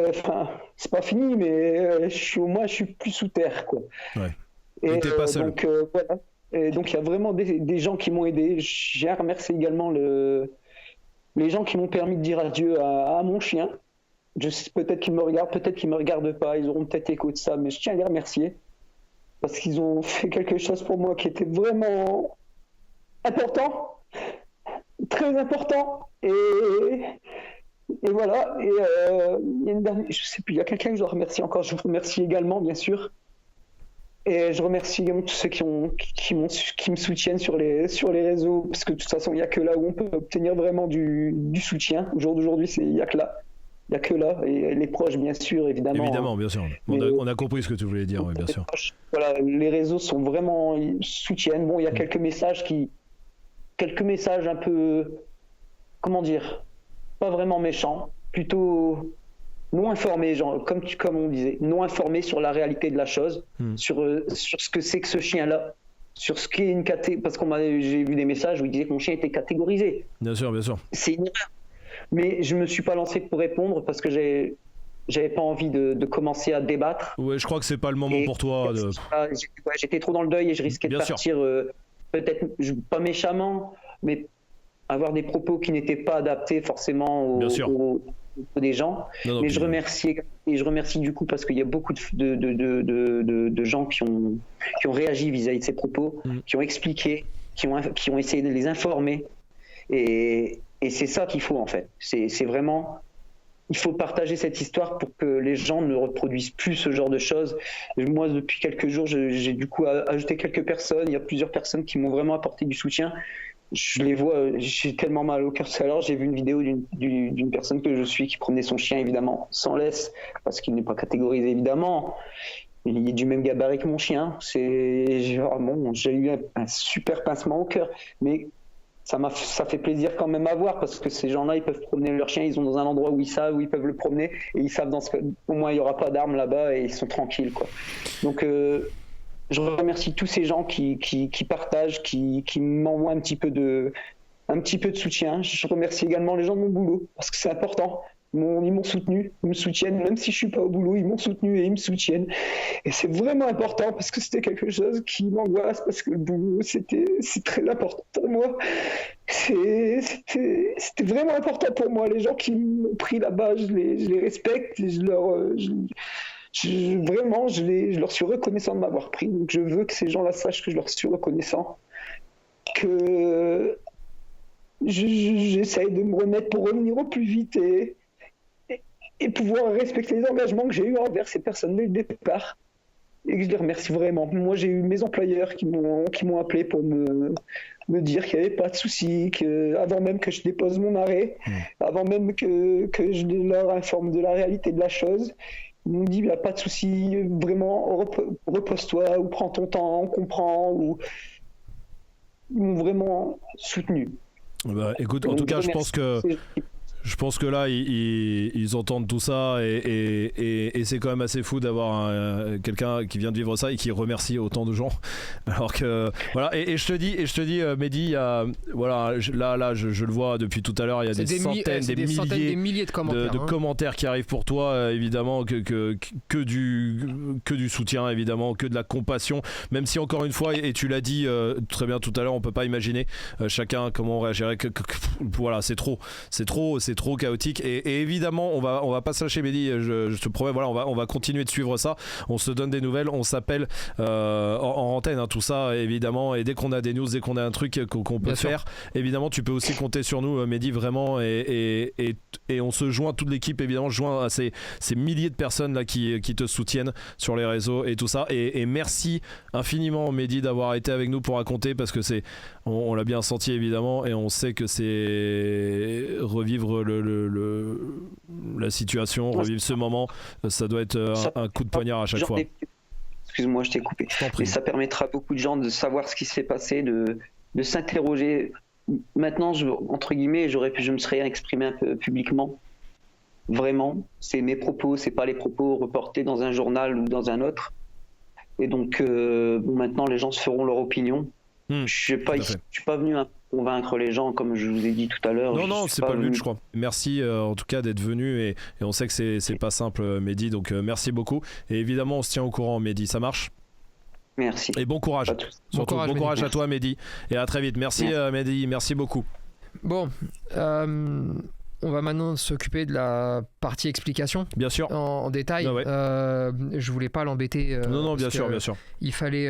Enfin, c'est pas fini, mais au moins je suis plus sous terre, quoi. Ouais. Et t'es pas seul. Donc voilà. Et donc il y a vraiment des gens qui m'ont aidé. J'ai à remercier également les gens qui m'ont permis de dire adieu à mon chien. Peut-être qu'ils me regardent, peut-être qu'ils me regardent pas. Ils auront peut-être écho de ça, mais je tiens à les remercier parce qu'ils ont fait quelque chose pour moi qui était vraiment important, très important. Et voilà. Et il y a une dernière, je sais plus, il y a quelqu'un que je dois remercier encore. Je vous remercie également, bien sûr. Et je remercie également tous ceux qui me soutiennent sur les réseaux, parce que de toute façon, il n'y a que là où on peut obtenir vraiment du soutien. Au jour d'aujourd'hui, il n'y a que là. Il n'y a que là. Et les proches, bien sûr, évidemment. Évidemment, bien sûr. On a compris ce que tu voulais dire, oui, bien sûr. Proches, voilà, les réseaux sont vraiment, ils soutiennent. Bon, il y a quelques messages un peu, comment dire, pas vraiment méchants, plutôt non informés, genre, comme on disait, non informés sur la réalité de la chose, sur ce que c'est que ce chien-là, sur ce qu'est une catégorie. Parce j'ai vu des messages où ils disaient que mon chien était catégorisé. Bien sûr, bien sûr. C'est une erreur. Mais je me suis pas lancé pour répondre parce que j'avais pas envie de commencer à débattre. Ouais, je crois que c'est pas le moment pour toi. J'étais trop dans le deuil et je risquais de partir, peut-être pas méchamment, mais avoir des propos qui n'étaient pas adaptés forcément aux des gens. Non, mais je remercie du coup parce qu'il y a beaucoup de gens qui ont réagi vis-à-vis de ces propos, qui ont expliqué, qui ont essayé de les informer. Et c'est ça qu'il faut en fait. C'est vraiment, il faut partager cette histoire pour que les gens ne reproduisent plus ce genre de choses. Moi, depuis quelques jours, j'ai du coup ajouté quelques personnes. Il y a plusieurs personnes qui m'ont vraiment apporté du soutien. Je les vois, j'ai tellement mal au cœur. Alors, j'ai vu une vidéo d'une personne que je suis qui promenait son chien, évidemment, sans laisse, parce qu'il n'est pas catégorisé, évidemment. Il est du même gabarit que mon chien. J'ai eu un super pincement au cœur. Mais ça fait plaisir quand même à voir parce que ces gens-là, ils peuvent promener leur chien, ils sont dans un endroit où ils savent, où ils peuvent le promener et ils savent au moins il n'y aura pas d'armes là-bas et ils sont tranquilles, quoi. Donc je remercie tous ces gens qui partagent, qui m'envoient un petit peu de soutien. Je remercie également les gens de mon boulot parce que c'est important. Ils m'ont soutenu, ils me soutiennent, même si je suis pas au boulot, ils m'ont soutenu et ils me soutiennent. Et c'est vraiment important parce que c'était quelque chose qui m'angoisse, parce que le boulot, c'est très important pour moi. C'était vraiment important pour moi. Les gens qui m'ont pris là-bas, je les respecte et je leur suis reconnaissant de m'avoir pris. Donc je veux que ces gens-là sachent que je leur suis reconnaissant. Que j'essaye de me remettre pour revenir au plus vite et pouvoir respecter les engagements que j'ai eus envers ces personnes dès le départ. Et que je les remercie vraiment. Moi, j'ai eu mes employeurs qui m'ont appelé pour me dire qu'il n'y avait pas de souci, avant même que je dépose mon arrêt, avant même que je leur informe de la réalité de la chose, ils m'ont dit il n'y a pas de souci, vraiment, repose-toi, ou prends ton temps, on comprend, ou ils m'ont vraiment soutenu. Bah, écoute, en tout cas, je pense que là, ils entendent tout ça et c'est quand même assez fou d'avoir quelqu'un qui vient de vivre ça et qui remercie autant de gens. Alors que voilà, et je te dis, Mehdi, voilà, là, je le vois depuis tout à l'heure, il y a des milliers de commentaires, commentaires qui arrivent pour toi, évidemment, que du soutien, évidemment, que de la compassion. Même si encore une fois, et tu l'as dit très bien tout à l'heure, on peut pas imaginer chacun comment on réagirait. Voilà, c'est trop chaotique et évidemment on va pas se lâcher, Mehdi, je te promets, voilà, on va continuer de suivre ça, on se donne des nouvelles, on s'appelle en antenne, tout ça évidemment, et dès qu'on a des news, dès qu'on a un truc qu'on peut faire, évidemment tu peux aussi compter sur nous, Mehdi, vraiment, et on se joint, toute l'équipe évidemment, joint à ces milliers de personnes là qui te soutiennent sur les réseaux et tout ça, et merci infiniment, Mehdi, d'avoir été avec nous pour raconter, parce que on l'a bien senti évidemment, et on sait que c'est revivre la situation, revivre ce moment, ça doit être un coup de poignard à chaque fois. Excuse-moi, je t'ai coupé. Et ça permettra à beaucoup de gens de savoir ce qui s'est passé, de s'interroger. Maintenant, entre guillemets, je me serais exprimé un peu publiquement. Vraiment, c'est mes propos, c'est pas les propos reportés dans un journal ou dans un autre. Et donc, maintenant, les gens se feront leur opinion. Je suis pas venu à convaincre les gens comme je vous ai dit tout à l'heure. Non, c'est pas le but, je crois. Merci en tout cas d'être venu et on sait que c'est pas simple, Mehdi, donc merci beaucoup. Et évidemment, on se tient au courant, Mehdi, ça marche ? Merci. Et bon courage. Surtout, bon courage à toi, Mehdi. Et à très vite. Merci, Mehdi, merci beaucoup. Bon, on va maintenant s'occuper de la partie explication. Bien sûr. En détail. Ah ouais. Je voulais pas l'embêter. Non, bien sûr. Il fallait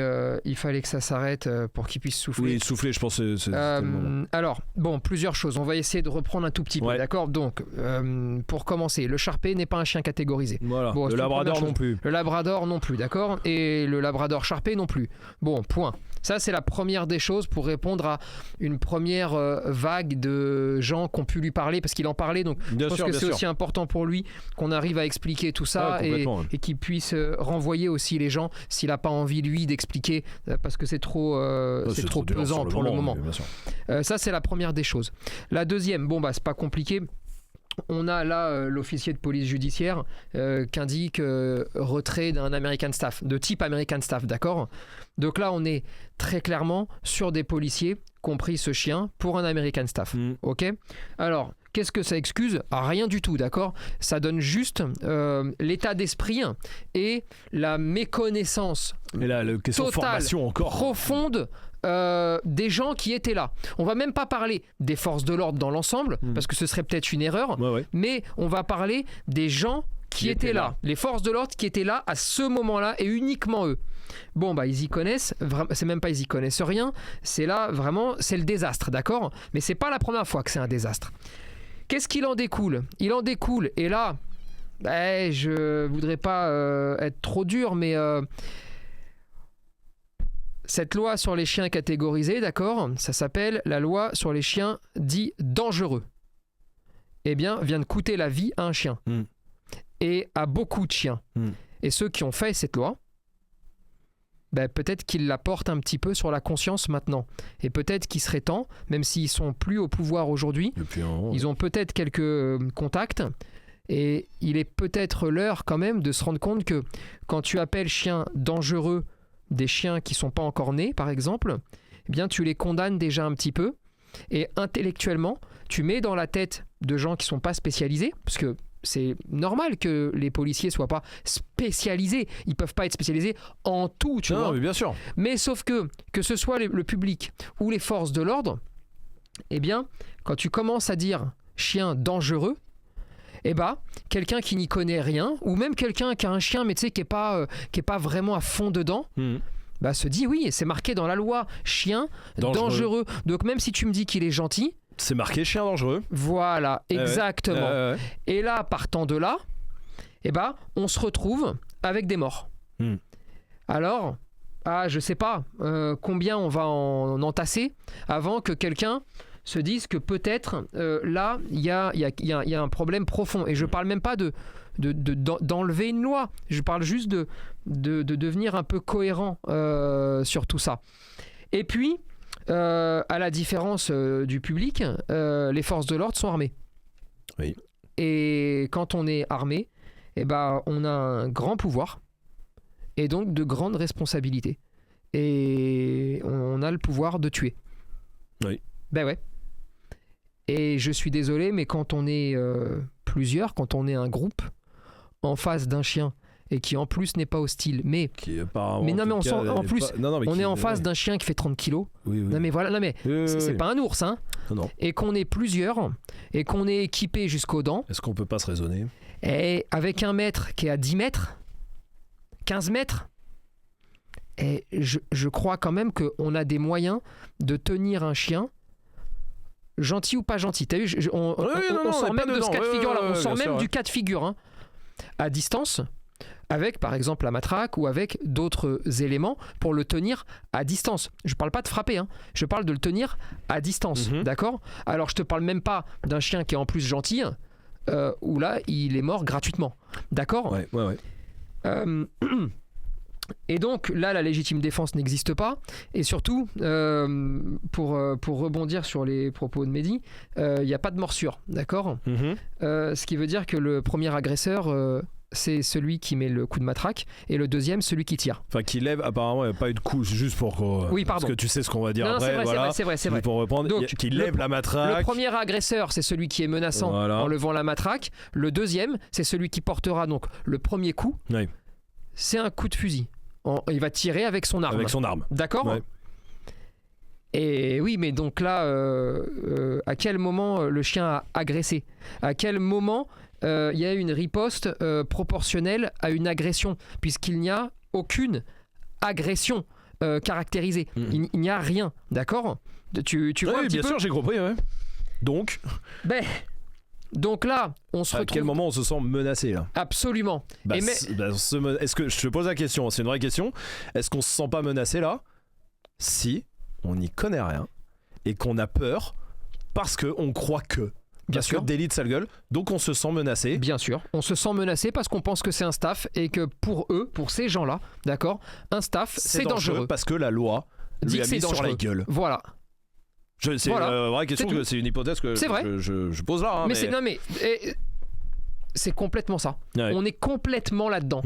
que ça s'arrête pour qu'il puisse souffler. Oui, souffler, je pense que c'est le moment. Alors, bon, plusieurs choses. On va essayer de reprendre un tout petit peu, d'accord ? Donc, pour commencer, le Shar-Pei n'est pas un chien catégorisé. Voilà. Bon, le Labrador non plus. Le Labrador non plus, d'accord ? Et le Labrador Shar-Pei non plus. Bon, point. Ça, c'est la première des choses pour répondre à une première vague de gens qui ont pu lui parler, parce qu'il en parlait. Donc, je pense que c'est aussi important pour lui qu'on arrive à expliquer tout ça et qu'il puisse renvoyer aussi les gens s'il n'a pas envie, lui, d'expliquer, parce que c'est trop pesant pour le moment. Ça, c'est la première des choses. La deuxième, c'est pas compliqué. On a là l'officier de police judiciaire qui indique retrait d'un American Staff, de type American Staff, d'accord ? Donc là, on est très clairement sur des policiers qui ont pris ce chien pour un American Staff. Ok ? Alors, qu'est-ce que ça excuse ? Rien du tout, d'accord ? Ça donne juste l'état d'esprit et la méconnaissance totale, profonde des gens qui étaient là. On va même pas parler des forces de l'ordre dans l'ensemble, parce que ce serait peut-être une erreur, mais on va parler des gens qui étaient là. Les forces de l'ordre qui étaient là à ce moment-là et uniquement eux. Bon, ils y connaissent, c'est même pas ils y connaissent rien, c'est là vraiment, c'est le désastre, d'accord ? Mais c'est pas la première fois que c'est un désastre. Qu'est-ce qu'il en découle ? Il en découle, et là, je voudrais pas être trop dur, mais cette loi sur les chiens catégorisés, d'accord, ça s'appelle la loi sur les chiens dits dangereux. Eh bien, vient de coûter la vie à un chien. Et à beaucoup de chiens. Et ceux qui ont fait cette loi, peut-être qu'ils la portent un petit peu sur la conscience maintenant. Et peut-être qu'il serait temps, même s'ils sont plus au pouvoir aujourd'hui, ils ont peut-être quelques contacts. Et il est peut-être l'heure quand même de se rendre compte que quand tu appelles chiens dangereux des chiens qui ne sont pas encore nés, par exemple, eh bien tu les condamnes déjà un petit peu. Et intellectuellement, tu mets dans la tête de gens qui ne sont pas spécialisés, parce que c'est normal que les policiers ne soient pas spécialisés. Ils ne peuvent pas être spécialisés en tout, tu vois. Non, mais bien sûr. Mais sauf que ce soit le public ou les forces de l'ordre, eh bien, quand tu commences à dire chien dangereux, quelqu'un qui n'y connaît rien, ou même quelqu'un qui a un chien, mais tu sais, qui est pas vraiment à fond dedans, se dit oui, c'est marqué dans la loi, chien dangereux. Donc même si tu me dis qu'il est gentil, c'est marqué chien dangereux. Voilà, exactement. Et là, partant de là, on se retrouve avec des morts. Alors, je sais pas combien on va en entasser avant que quelqu'un se dise que peut-être là, il y a un problème profond. Et je parle même pas d'enlever une loi. Je parle juste de devenir un peu cohérent sur tout ça. Et puis, à la différence du public, les forces de l'ordre sont armées. Oui. Et quand on est armé, on a un grand pouvoir et donc de grandes responsabilités. Et on a le pouvoir de tuer. Oui. Ouais. Et je suis désolé, mais quand on est plusieurs, quand on est un groupe en face d'un chien et qui en plus n'est pas hostile, on est en face d'un chien qui fait 30 kilos. Oui. Non mais voilà, c'est pas un ours, hein. Non. Et qu'on est plusieurs et qu'on est équipé jusqu'aux dents. Est-ce qu'on peut pas se raisonner ? Et avec un maître qui est à 10 mètres, 15 mètres, et je crois quand même qu'on a des moyens de tenir un chien. Gentil ou pas gentil, t'as vu, on sort même de ce cas de figure là, on sort même du cas de figure, à distance, avec par exemple la matraque ou avec d'autres éléments pour le tenir à distance. Je parle pas de frapper, je parle de le tenir à distance, d'accord ? Alors je te parle même pas d'un chien qui est en plus gentil, où là il est mort gratuitement, d'accord ? Ouais. Et donc là, la légitime défense n'existe pas. Et surtout, pour rebondir sur les propos de Mehdi, il n'y a pas de morsure, d'accord ? Ce qui veut dire que le premier agresseur c'est celui qui met le coup de matraque et le deuxième, celui qui tire. Enfin, qui lève, apparemment, il n'y a pas eu de coup, juste pour Oui, pardon. parce que tu sais ce qu'on va dire Non, après. c'est vrai. Pour reprendre, Donc, qui lève la matraque. Le premier agresseur, c'est celui qui est menaçant en levant la matraque. Le deuxième, c'est celui qui portera donc le premier coup. Oui. C'est un coup de fusil. Il va tirer avec son arme. Avec son arme. D'accord ? Ouais. Et oui, mais donc là, à quel moment le chien a agressé ? À quel moment il y a une riposte proportionnelle à une agression ? Puisqu'il n'y a aucune agression caractérisée. Il n'y a rien, d'accord ? Tu vois un petit bien peu ? sûr, j'ai compris, ouais. Donc là, on se retrouve... À quel moment on se sent menacé, là ? Absolument. Est-ce que je te pose la question, c'est une vraie question, est-ce qu'on se sent pas menacé là si on n'y connaît rien et qu'on a peur parce qu'on croit que Bien sûr. délit de sale gueule, donc on se sent menacé. Bien sûr, on se sent menacé parce qu'on pense que c'est un staff et que pour eux, pour ces gens-là, d'accord, un staff, c'est dangereux. Parce que la loi lui a mis sur la gueule. Voilà. C'est une vraie question, c'est une hypothèse que je pose là. Hein, c'est complètement ça. Ouais. On est complètement là-dedans.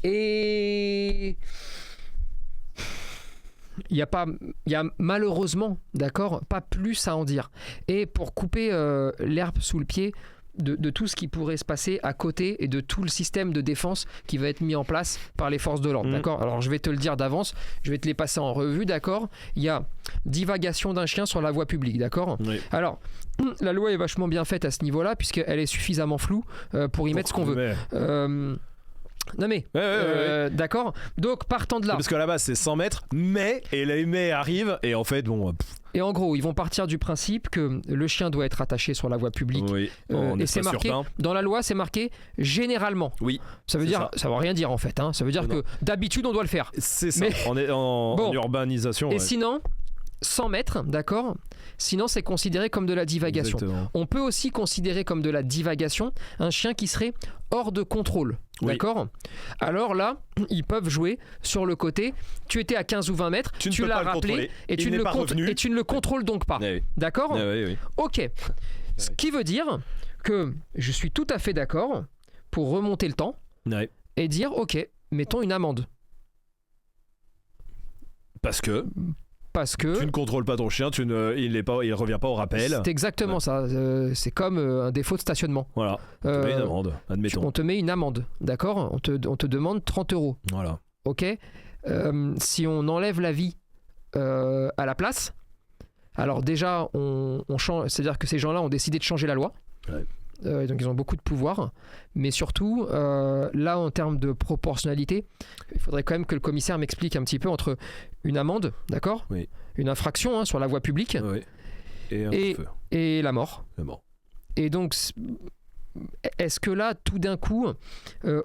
Et... Il y a malheureusement, d'accord, pas plus à en dire. Et pour couper l'herbe sous le pied de tout ce qui pourrait se passer à côté et de tout le système de défense qui va être mis en place par les forces de l'ordre, d'accord ? Alors je vais te le dire d'avance, je vais te les passer en revue, d'accord ? Il y a divagation d'un chien sur la voie publique, d'accord ? Oui. Alors, la loi est vachement bien faite à ce niveau-là puisqu'elle est suffisamment floue pour y mettre ce qu'on veut. Non mais, d'accord. Donc partant de là. Parce qu'à la base c'est 100 mètres, et les mais arrivent et en fait bon. Et en gros, ils vont partir du principe que le chien doit être attaché sur la voie publique. Oui. Et c'est marqué dans la loi, c'est marqué généralement. Oui. Ça veut dire, ça veut rien dire en fait. Hein. Ça veut dire que d'habitude on doit le faire. C'est ça. On est en urbanisation. Et sinon. 100 mètres, d'accord ? Sinon, c'est considéré comme de la divagation. Exactement. On peut aussi considérer comme de la divagation un chien qui serait hors de contrôle, d'accord ? Alors là, ils peuvent jouer sur le côté. Tu étais à 15 ou 20 mètres, tu l'as rappelé et tu ne le contrôles donc pas, d'accord ? Oui. Ok. Ce qui veut dire que je suis tout à fait d'accord pour remonter le temps et dire, ok, mettons une amende. Parce que tu ne contrôles pas ton chien, il revient pas au rappel. C'est exactement ça. C'est comme un défaut de stationnement. Voilà. On te met une amende, admettons. On te met une amende, d'accord ? On te demande 30 €. Voilà. Ok. Si on enlève la vie à la place, alors déjà on change. C'est-à-dire que ces gens-là ont décidé de changer la loi. Ouais. Donc ils ont beaucoup de pouvoir, mais surtout là en termes de proportionnalité, il faudrait quand même que le commissaire m'explique un petit peu entre une amende, d'accord, une infraction sur la voie publique, et la mort. Et donc est-ce que là tout d'un coup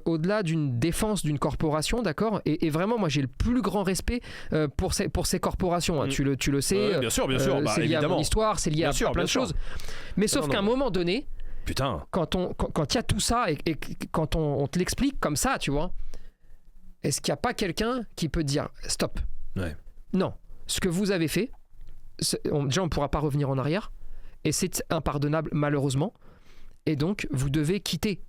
au-delà d'une défense d'une corporation, d'accord, et vraiment moi j'ai le plus grand respect pour ces corporations, tu le sais, bien sûr, c'est lié à mon histoire, c'est lié à plein de choses, mais sauf qu'à un moment donné, putain, quand il y a tout ça et quand on te l'explique comme ça, tu vois, est-ce qu'il n'y a pas quelqu'un qui peut dire stop ? Non, ce que vous avez fait, déjà on ne pourra pas revenir en arrière et c'est impardonnable malheureusement, et donc vous devez quitter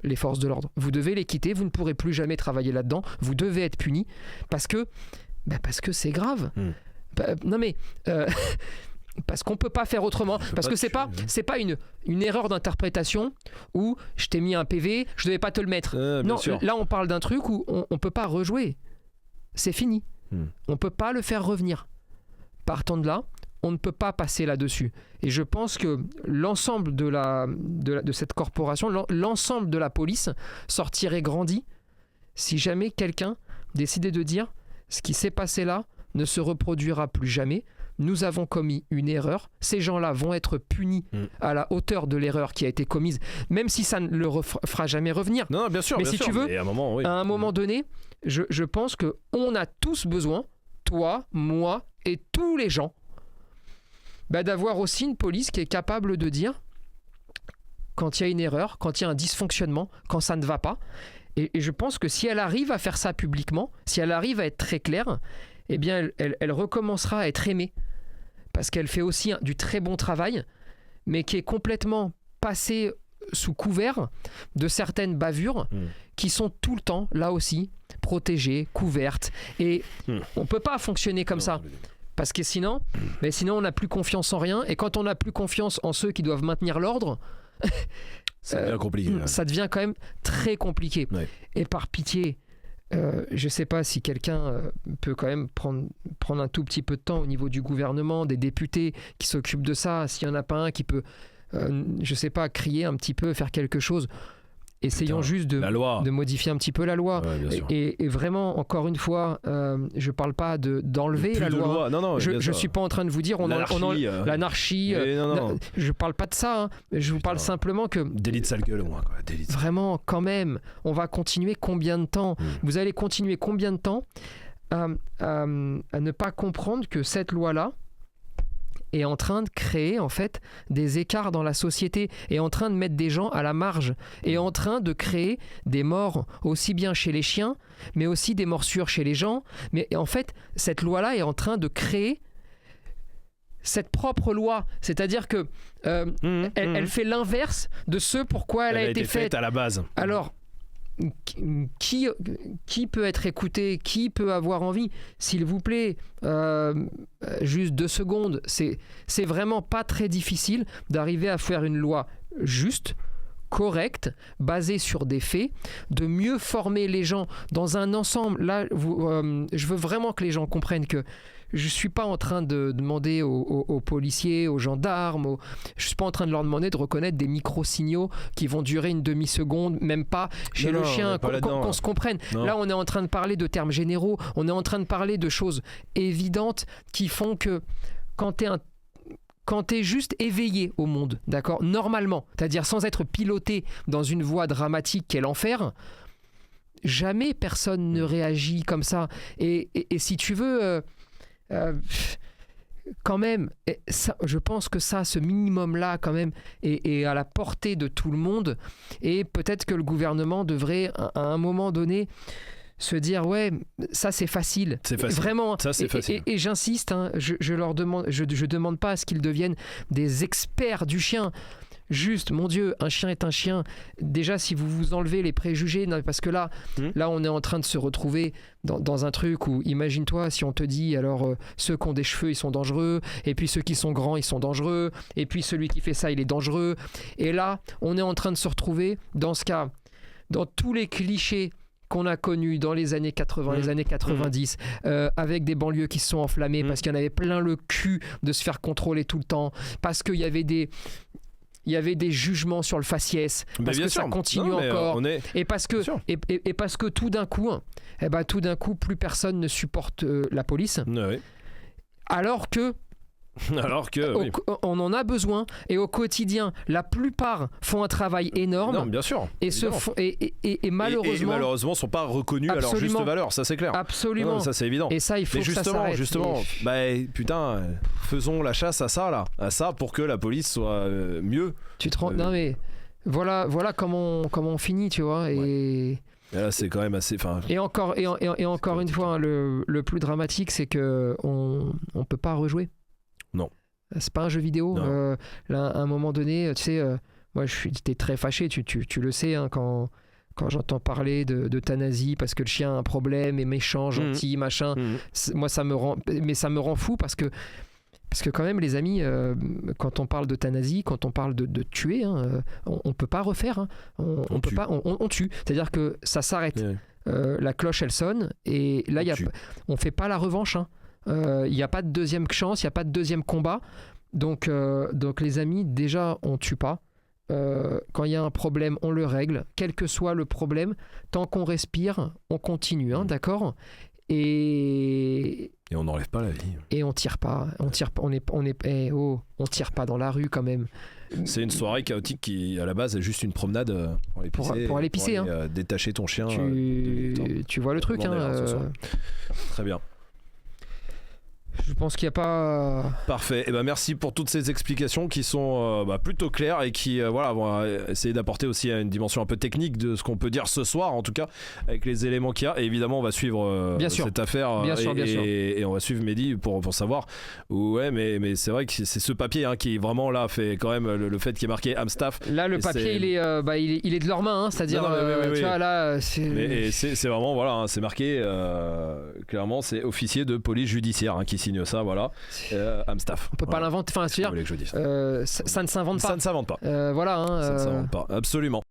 les forces de l'ordre. Vous devez les quitter, vous ne pourrez plus jamais travailler là-dedans, vous devez être puni parce que c'est grave. Non mais... parce qu'on peut pas faire autrement, parce que c'est pas une erreur d'interprétation où je t'ai mis un PV, je devais pas te le mettre. Non, là on parle d'un truc où on peut pas rejouer, c'est fini, on peut pas le faire revenir. Partant de là, on ne peut pas passer là-dessus. Et je pense que l'ensemble de cette corporation, l'ensemble de la police sortirait grandi si jamais quelqu'un décidait de dire ce qui s'est passé là ne se reproduira plus jamais. Nous avons commis une erreur, ces gens-là vont être punis à la hauteur de l'erreur qui a été commise, même si ça ne le fera jamais revenir. Non, bien sûr. Mais si tu veux, à un moment donné, je pense qu'on a tous besoin, toi, moi et tous les gens, d'avoir aussi une police qui est capable de dire quand il y a une erreur, quand il y a un dysfonctionnement, quand ça ne va pas. Et je pense que si elle arrive à faire ça publiquement, si elle arrive à être très claire, eh bien, elle recommencera à être aimée. Parce qu'elle fait aussi du très bon travail, mais qui est complètement passé sous couvert de certaines bavures qui sont tout le temps, là aussi, protégées, couvertes. Et on ne peut pas fonctionner comme ça. Parce que sinon on n'a plus confiance en rien. Et quand on n'a plus confiance en ceux qui doivent maintenir l'ordre, ça devient compliqué. Ça devient quand même très compliqué. Ouais. Et par pitié, je ne sais pas si quelqu'un peut quand même prendre un tout petit peu de temps au niveau du gouvernement, des députés qui s'occupent de ça, s'il n'y en a pas un qui peut, je ne sais pas, crier un petit peu, faire quelque chose. Essayons juste de modifier un petit peu la loi. Ouais, et vraiment, encore une fois, je ne parle pas d'enlever la loi. Non, je ne suis pas en train de vous dire l'anarchie. Non. Je ne parle pas de ça. Hein. Je vous parle simplement que... Délit de sale gueule au moins. Vraiment, quand même, on va continuer combien de temps Vous allez continuer combien de temps à ne pas comprendre que cette loi-là est en train de créer en fait des écarts dans la société, est en train de mettre des gens à la marge, est en train de créer des morts aussi bien chez les chiens, mais aussi des morsures chez les gens. Mais en fait, cette loi-là est en train de créer cette propre loi, c'est-à-dire que elle fait l'inverse de ce pourquoi elle a été faite à la base. Alors, qui peut être écouté, qui peut avoir envie, s'il vous plaît, juste 2 secondes, c'est vraiment pas très difficile d'arriver à faire une loi juste, correcte, basée sur des faits, de mieux former les gens dans un ensemble. Là, je veux vraiment que les gens comprennent que je ne suis pas en train de demander aux policiers, aux gendarmes, je ne suis pas en train de leur demander de reconnaître des micro-signaux qui vont durer une demi-seconde, même pas chez le chien, qu'on se comprenne. Non. Là, on est en train de parler de termes généraux, on est en train de parler de choses évidentes qui font que quand tu es juste éveillé au monde, d'accord, normalement, c'est-à-dire sans être piloté dans une voie dramatique qu'est l'enfer, jamais personne ne réagit comme ça. Et si tu veux... quand même, ça, je pense que ce minimum-là, quand même, est à la portée de tout le monde. Et peut-être que le gouvernement devrait, à un moment donné, se dire ouais, ça c'est facile. C'est facile. Vraiment. Ça c'est facile. Et j'insiste, hein, je leur demande, je demande pas à ce qu'ils deviennent des experts du chien. Juste, mon Dieu, un chien est un chien. Déjà, si vous vous enlevez les préjugés, parce que là, on est en train de se retrouver dans un truc où, imagine-toi, si on te dit, alors, ceux qui ont des cheveux, ils sont dangereux, et puis ceux qui sont grands, ils sont dangereux, et puis celui qui fait ça, il est dangereux. Et là, on est en train de se retrouver, dans ce cas, dans tous les clichés qu'on a connus dans les années 80, les années 90, avec des banlieues qui se sont enflammées, parce qu'il y en avait plein le cul de se faire contrôler tout le temps, parce qu'il y avait des jugements sur le faciès, parce que ça continue encore, et parce que tout d'un coup, plus personne ne supporte la police, alors que oui. On en a besoin, et au quotidien la plupart font un travail énorme. Non, bien sûr, et malheureusement sont pas reconnus à leur juste valeur, ça c'est clair. Absolument. Non, ça c'est évident. Et ça, il faut que ça s'arrête. Justement, putain, faisons la chasse à ça pour que la police soit mieux. Tu te rends... Non mais voilà comment on finit, tu vois. Et là, c'est quand même assez. Et encore une fois, hein, le plus dramatique, c'est que on peut pas rejouer. Non. C'est pas un jeu vidéo. Là, à un moment donné, tu sais, moi, j'étais très fâché. Tu le sais, hein, quand j'entends parler d'euthanasie parce que le chien a un problème, est méchant, gentil, machin. Moi, ça me rend fou parce que quand même, les amis, quand on parle d'euthanasie, quand on parle de tuer, hein, on peut pas refaire. Hein. On peut pas. On tue. C'est-à-dire que ça s'arrête. La cloche, elle sonne, et là, on fait pas la revanche. Hein. Il n'y a pas de deuxième chance, il n'y a pas de deuxième combat. Donc les amis, déjà, on ne tue pas. Quand il y a un problème, on le règle. Quel que soit le problème, tant qu'on respire, on continue, hein, d'accord ? Et on n'enlève pas la vie. Et on tire pas. On tire pas dans la rue quand même. C'est une soirée chaotique qui, à la base, est juste une promenade pour aller pisser. Pour aller détacher ton chien. Tu vois le truc, hein. Très bien. Je pense qu'il n'y a pas. Parfait. Et ben merci pour toutes ces explications qui sont plutôt claires et qui voilà, vont essayer d'apporter aussi une dimension un peu technique de ce qu'on peut dire ce soir, en tout cas, avec les éléments qu'il y a. Et évidemment, on va suivre cette affaire bien sûr. Et on va suivre Mehdi pour savoir. Ouais, mais c'est vrai que c'est ce papier qui vraiment là fait quand même le fait qu'il est marqué Amstaff. Là, le papier, il est de leur main, c'est-à-dire, tu vois, là, c'est vraiment, voilà, hein, c'est marqué, clairement, c'est officier de police judiciaire qui signe ça, voilà, Amstaff. On peut pas l'inventer, enfin, c'est-à-dire, ça ne s'invente pas. Ça ne s'invente pas. Voilà. Ça ne s'invente pas, absolument.